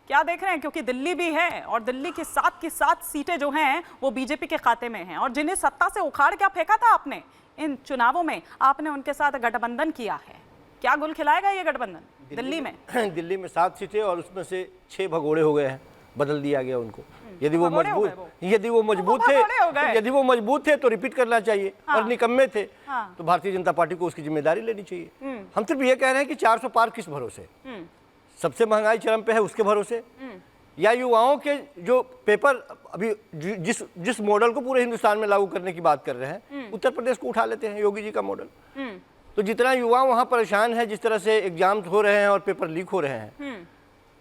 क्या देख रहे हैं, क्योंकि दिल्ली भी है और दिल्ली की 7 सीटें जो हैं वो बीजेपी के खाते में हैं, और जिन्हें सत्ता से उखाड़ क्या फेंका था आपने इन चुनावों में, आपने उनके साथ गठबंधन किया है। क्या गुल खिलाएगा ये गठबंधन दिल्ली में? दिल्ली में 7 सीटें और उसमें से 6 भगोड़े हो गए हैं, बदल दिया गया उनको। यदि वो मजबूत थे तो रिपीट करना चाहिए। हाँ। और निकम्मे थे तो भारतीय जनता पार्टी को उसकी जिम्मेदारी लेनी चाहिए। हम सिर्फ ये कह रहे हैं कि 400 पार किस भरोसे, सबसे महंगाई चरम पे है उसके भरोसे, या युवाओं के जो पेपर अभी जिस मॉडल को पूरे हिंदुस्तान में लागू करने की बात कर रहे हैं, उत्तर प्रदेश को उठा लेते हैं, योगी जी का मॉडल। तो जितना युवा वहाँ परेशान है, जिस तरह से एग्जाम हो रहे हैं और पेपर लीक हो रहे हैं,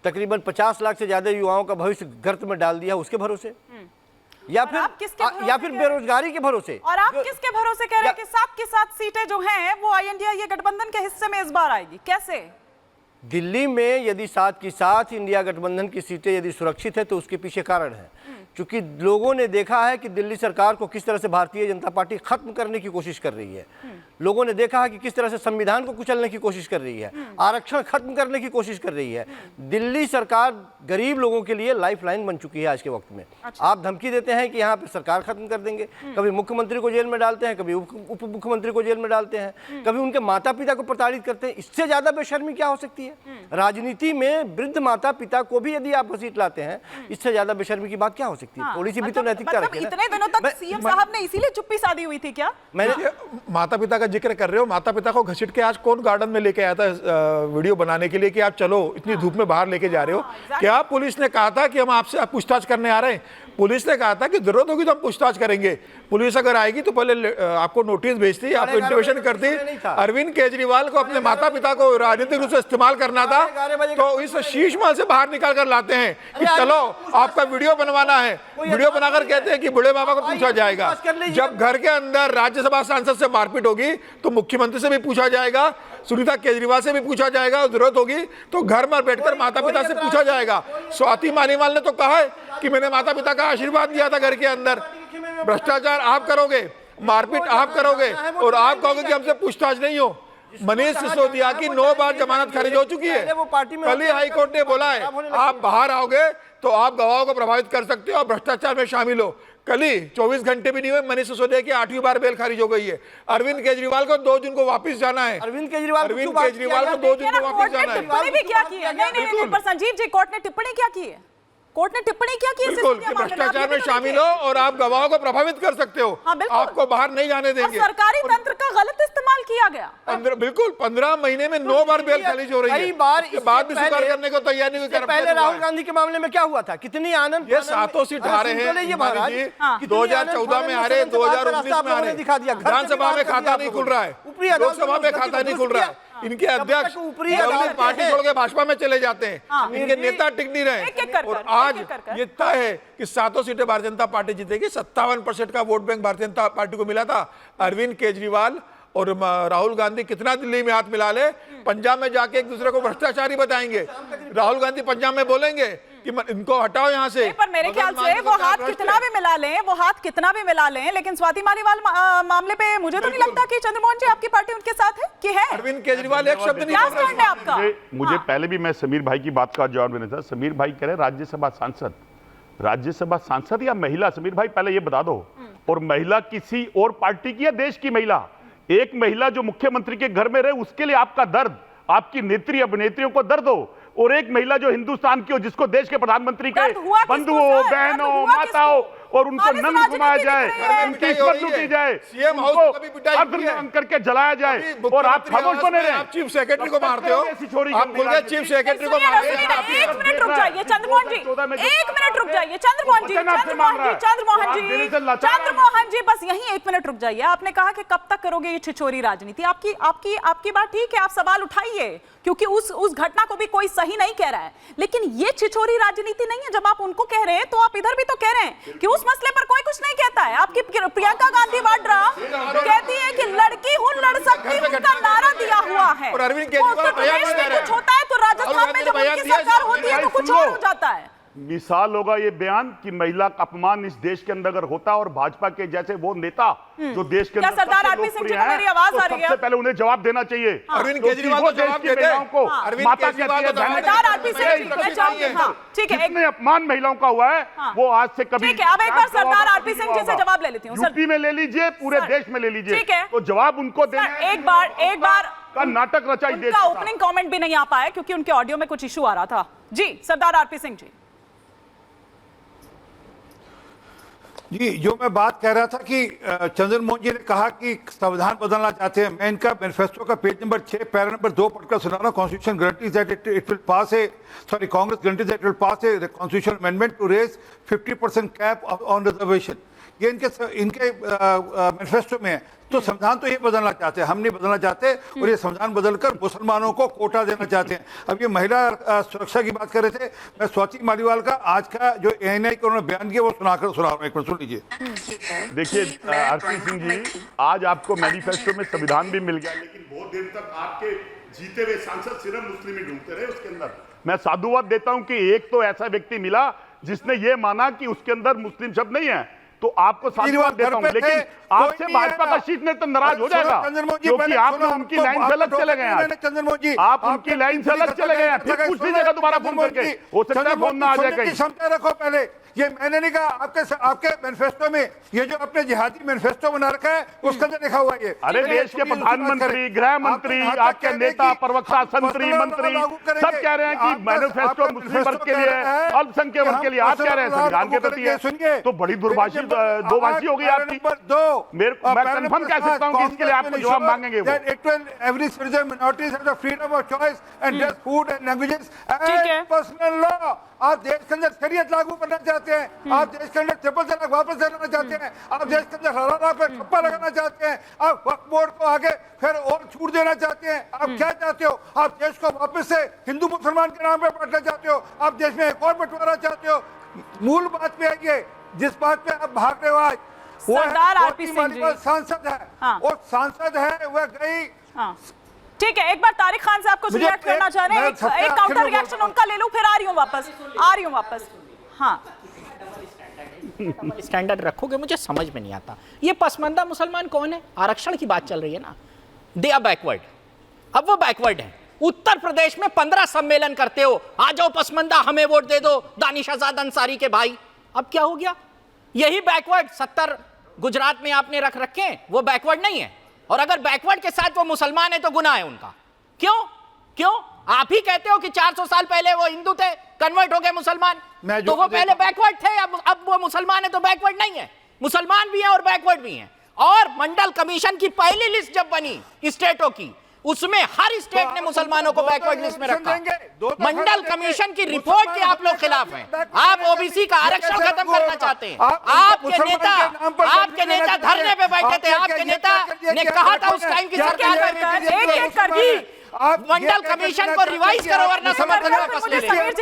तकरीबन 50 लाख से ज्यादा युवाओं का भविष्य गर्त में डाल दिया, उसके भरोसे या फिर बेरोजगारी के भरोसे। और आप किसके भरोसे कह रहे हैं कि 7 की 7 सीटें जो हैं वो इंडिया गठबंधन के हिस्से में इस बार आएगी? कैसे? दिल्ली में यदि 7 की 7 इंडिया गठबंधन की सीटें यदि सुरक्षित है तो उसके पीछे कारण है, क्योंकि लोगों ने देखा है कि दिल्ली सरकार को किस तरह से भारतीय जनता पार्टी खत्म करने की कोशिश कर रही है। लोगों ने देखा है कि किस तरह से संविधान को कुचलने की कोशिश कर रही है, आरक्षण खत्म करने की कोशिश कर रही है। दिल्ली सरकार गरीब लोगों के लिए लाइफलाइन बन चुकी है आज के वक्त में। आप धमकी देते हैं कि यहाँ पे सरकार खत्म कर देंगे, कभी मुख्यमंत्री को जेल में डालते हैं, कभी उप मुख्यमंत्री को जेल में डालते हैं, कभी उनके माता पिता को प्रताड़ित करते हैं। इससे ज्यादा बेशर्मी क्या हो सकती है? राजनीति में वृद्ध माता पिता को भी यदि आप घसीट लाते हैं, इससे ज्यादा बेशर्मी की बात क्या हो सकती है? थोड़ी सी भी तो नैतिकता रखिए। इतने दिनों तक सीएम साहब ने इसीलिए चुप्पी साधी हुई थी क्या? मैंने माता पिता का जिक्र कर रहे हो, माता पिता को घसीट के आज कौन गार्डन में लेके आया था वीडियो बनाने के लिए कि आप चलो इतनी धूप में बाहर लेके जा रहे हो? क्या पुलिस ने कहा था कि हम आपसे पूछताछ करने आ रहे हैं? पुलिस ने कहा था कि जरूरत होगी तो हम पूछताछ करेंगे। पुलिस अगर आएगी तो पहले आपको नोटिस भेजती, आपको इंटिमेशन करती। अरविंद केजरीवाल को अपने माता पिता को राजनीतिक रूप से इस्तेमाल करना था, तो इस शीश महल से बाहर निकाल कर लाते हैं कि चलो आपका वीडियो बनवाना है। वीडियो बनाकर कहते हैं कि बूढ़े बाबा को पूछा जाएगा। जब घर के अंदर राज्यसभा सांसद से मारपीट होगी तो मुख्यमंत्री से भी पूछा जाएगा, सुनीता केजरीवाल से भी पूछा जाएगा, जरूरत होगी तो घर में बैठकर माता पिता से पूछा जाएगा। स्वाति मालीवाल ने तो कहा है कि मैंने माता पिता का आशीर्वाद दिया था घर के अंदर। भ्रष्टाचार आप करोगे, मारपीट आप करोगे और आप कहोगे कि हमसे पूछताछ नहीं हो। मनीष सिसोदिया की 9 बार जमानत खारिज हो चुकी है। कल ही हाईकोर्ट ने बोला है आप बाहर आओगे तो आप गवाहों को प्रभावित कर सकते हो और भ्रष्टाचार में शामिल हो। कल ही 24 घंटे भी नहीं हुए मनीष सिसोदिया की 8वीं बार बेल खारिज हो गई है। अरविंद केजरीवाल को 2 जून को वापस जाना है। अरविंद केजरीवाल को 2 जून को वापस जाना है। टिप्पणी भी क्या की है? नहीं, पर संजीव जी, कोर्ट ने टिप्पणी क्या की है? कोर्ट ने टिप्पणी क्या की? बिल्कुल कि भ्रष्टाचार में शामिल हो और आप गवाहों को प्रभावित कर सकते हो। आपको बाहर नहीं जाने देंगे। सरकारी तंत्र का गलत इस्तेमाल किया गया। बिल्कुल 15 महीने में 9 बार बेल खारिज हो रही है। कई बार इसके बाद भी स्वीकार करने को तैयार नहीं कर। पहले राहुल गांधी के मामले में क्या हुआ था? कितनी आनंद, ये 7 सीट हारे हैं। 2014 में हारे, 2019 में हारे। विधानसभा में खाता नहीं खुल रहा है, लोकसभा में खाता नहीं खुल रहा है। इनके अध्यक्ष पार्टी छोड़ के भाजपा में चले जाते हैं, इनके नेता टिक नहीं रहे। और आज ये तय है कि 7 सीटें भारतीय जनता पार्टी जीतेगी। 57% का vote bank Bharatiya Janata party को मिला था। अरविंद केजरीवाल और राहुल गांधी कितना दिल्ली में हाथ मिला ले, पंजाब में जाके एक दूसरे को भ्रष्टाचारी बताएंगे। राहुल गांधी पंजाब में बोलेंगे कि इनको हटाओ यहाँ से। पर मेरे ख्याल से वो हाथ कितना भी मिला लें, लेकिन स्वाति मालीवाल मामले पे मुझे तो नहीं लगता कि चंद्रमोहन जी आपकी पार्टी उनके साथ है कि है। अरविंद केजरीवाल एक शब्द नहीं बोल रहे आपका। मुझे पहले भी मैं समीर भाई की बात का जवाब देना था। समीर भाई कह रहे राज्यसभा सांसद या महिला? समीर भाई पहले ये बता दो, और महिला किसी और पार्टी की या देश की महिला? एक महिला जो मुख्यमंत्री के घर में रहे उसके लिए आपका दर्द, आपकी नेत्री अभिनेत्रियों को दर्द हो, और एक महिला जो हिंदुस्तान की हो, जिसको देश के प्रधानमंत्री के बंधुओं, बहनों, माताओं और उनको नंग घुमाया जाए, उनकी इज्जत लूटी जाए, उनको करके जलाया जाए, और आप खामोश बने रहे। आप चीफ सेक्रेटरी को मारते हो, आप बोल रहे चीफ सेक्रेटरी को मारते हो। 1 मिनट रुक जाइए चंद्रमोहन जी, 1 मिनट रुक जाइए चंद्रमोहन जी, बस यहीं 1 मिनट रुक जाइए। आपने कहा कि कब तक करोगे ये छिछोरी राजनीति? आपकी बात ठीक है, आप सवाल उठाइए, क्योंकि उस घटना को भी कोई सही नहीं कह रहा है, लेकिन ये छिछोरी राजनीति नहीं है। जब आप उनको कह रहे हैं तो आप इधर भी तो कह रहे हैं कि उस मसले पर कोई कुछ नहीं कहता है। आपकी प्रियंका गांधी वाड्रा कहती है कि लड़की हूं, लड़ सकती हूं का नारा दिया हुआ है। उत्तर प्रदेश में कुछ होता है तो राजस्थान में जब उनकी सरकार होती है तो कुछ और हो जाता है। मिसाल होगा ये बयान कि महिला का अपमान इस देश के अंदर अगर होता और भाजपा के जैसे वो नेता जो देश के क्या अंदर सरदार सबसे आरपी सिंह जी लोकप्रिय को हैं, मेरी आवाज तो आ रही है? सबसे पहले उन्हें जवाब देना चाहिए। अरविंद क्योंकि केजरीवाल वो तो देश जवाब की देते महिलाओं को हैं। अरविंद माता केजरीवाल कहती तो है, जवाब सरदार आरपी सिंह जी, मैं चाहूंगी, हाँ, ठीक है, जितने अपमान महिलाओं का हुआ है वो आज से कभी ठीक है, अब एक बार सरदार आरपी सिंह जी से जवाब ले लेती हूँ। यूपी में ले लीजिए, पूरे सर, देश में ले लीजिए, ठीक है। तो जवाब उनको देना सर, है। एक बार का नाटक रचा देश उनका का। ओपनिंग कमेंट भी नहीं आ पाया क्योंकि उनके ऑडियो में कुछ इशू आ रहा था। जी सरदार आरपी सिंह जी। जी, जो मैं बात कह रहा था कि चंद्रन मोहन जी ने कहा कि संविधान बदलना चाहते हैं। मैं इनका मैनिफेस्टो का पेज नंबर 6 पैरा नंबर 2 पढ़कर सुना रहा हूं। Constitution guarantees that it will pass a Congress guarantees that it will pass a constitutional amendment to raise 50% cap on reservation. ये इनके मैनिफेस्टो में है। तो संविधान तो ये बदलना चाहते हैं, हम नहीं बदलना चाहते, और ये संविधान बदलकर मुसलमानों को कोटा देना चाहते हैं। अब ये महिला सुरक्षा की बात कर रहे थे, मैं स्वाति मालीवाल का आज का जो ANI का उन्होंने बयान दिया वो सुना रहा हूँ, एक मिनट सुन लीजिए। देखिए आरपी सिंह जी, आज आपको मैनिफेस्टो में संविधान भी मिल गया, लेकिन बहुत देर तक आपके जीते हुए सांसद सिर्फ मुस्लिम ही ढूंढते रहे उसके अंदर। मैं साधुवाद देता हूं कि एक तो ऐसा व्यक्ति मिला जिसने ये माना कि उसके अंदर मुस्लिम शब्द नहीं है, तो आपको साधुवाद देता हूं। लेकिन आपसे भाजपा का शीट ने तो नाराज हो जाएगा, क्योंकि आप उनकी लाइन से अलग चले गए हैं। चंद्रमोहन जी, आप उनकी लाइन से अलग चले गए हैं, फिर पूछनी जगह दोबारा फोन करके, हो सकता है फोन ना आ जाए कहीं। क्षमता रखो पहले। ये मैंने नहीं कहा, आपके मैनिफेस्टो में ये जो अपने जिहादी मैनिफेस्टो बना रखा है उसके अंदर लिखा हुआ है। अरे देश के प्रधानमंत्री, गृह मंत्री, आपके नेता, प्रवक्ता, संतरी, मंत्री सब कह रहे हैं कि मैनिफेस्टो मुस्लिम वर्ग के लिए है, अल्पसंख्यक वर्ग के लिए। आप कह रहे हैं संविधान के प्रति है, तो बड़ी दुर्भाषी दोभाषी हो गई आपकी। मैं कंफर्म कह सकता हूं कि इसके लिए आपको जवाब मांगेंगे वो। Every citizen minorities have the freedom of choice and dress, food and languages ठीक है। and personal law। आप देश के अंदर शरीयत लागू करना चाहते हैं, आप देश के अंदर ट्रिपल तलाक वापस देना चाहते हैं, आप देश के अंदर हरारा पे ठप्पा लगाना चाहते हैं, आप वक्फ बोर्ड को आगे फिर और छूट देना चाहते हैं। आप क्या चाहते हो? आप देश को वापस से हिंदू मुसलमान के नाम पे बांटना चाहते हो, आप देश में एक और बंटवारा चाहते हो। मूल बात पे आइए, जिस बात पे आप भाग रहे हो आज, वो सरदार आरपी सिंह जी सांसद है, हाँ। और सांसद है वह गई। हाँ ठीक है, एक बार तारिक खान से आपको रिएक्ट करना चाह रहे हैं, एक काउंटर रिएक्शन उनका ले लूं, फिर आ रही हूं वापस। हाँ स्टैंडर्ड रखोगे, मुझे समझ में नहीं आता। ये पसमानदा मुसलमान कौन है? आरक्षण की बात चल रही है ना, दे आर बैकवर्ड। अब वो बैकवर्ड है। उत्तर प्रदेश में 15 सम्मेलन करते हो, आ जाओ पसमानदा, हमें वोट दे दो, दानिश आजाद अंसारी के भाई। अब क्या हो गया? यही बैकवर्ड 70 गुजरात में आपने रख रखे, वो बैकवर्ड नहीं है। और अगर बैकवर्ड के साथ वो मुसलमान है तो गुनाह है उनका। क्यों? आप ही कहते हो कि 400 साल पहले वो हिंदू थे, कन्वर्ट हो गए मुसलमान, तो वो पहले बैकवर्ड थे, अब वो मुसलमान है तो बैकवर्ड नहीं है। मुसलमान भी हैं और बैकवर्ड भी हैं। और मंडल कमीशन की पहली लिस्ट जब बनी स्टेटों की, उसमें हर स्टेट ने मुसलमानों को बैकवर्ड लिस्ट में रखा। मंडल कमीशन की रिपोर्ट के आप लोग खिलाफ हैं। आप ओबीसी का आरक्षण खत्म करना चाहते हैं। आपके नेता धरने पे बैठे थे, आपके नेता ने कहा था उस टाइम की सरकार में, मंडल कमीशन को रिवाइज करो वरना समर्थन वापस ले लें।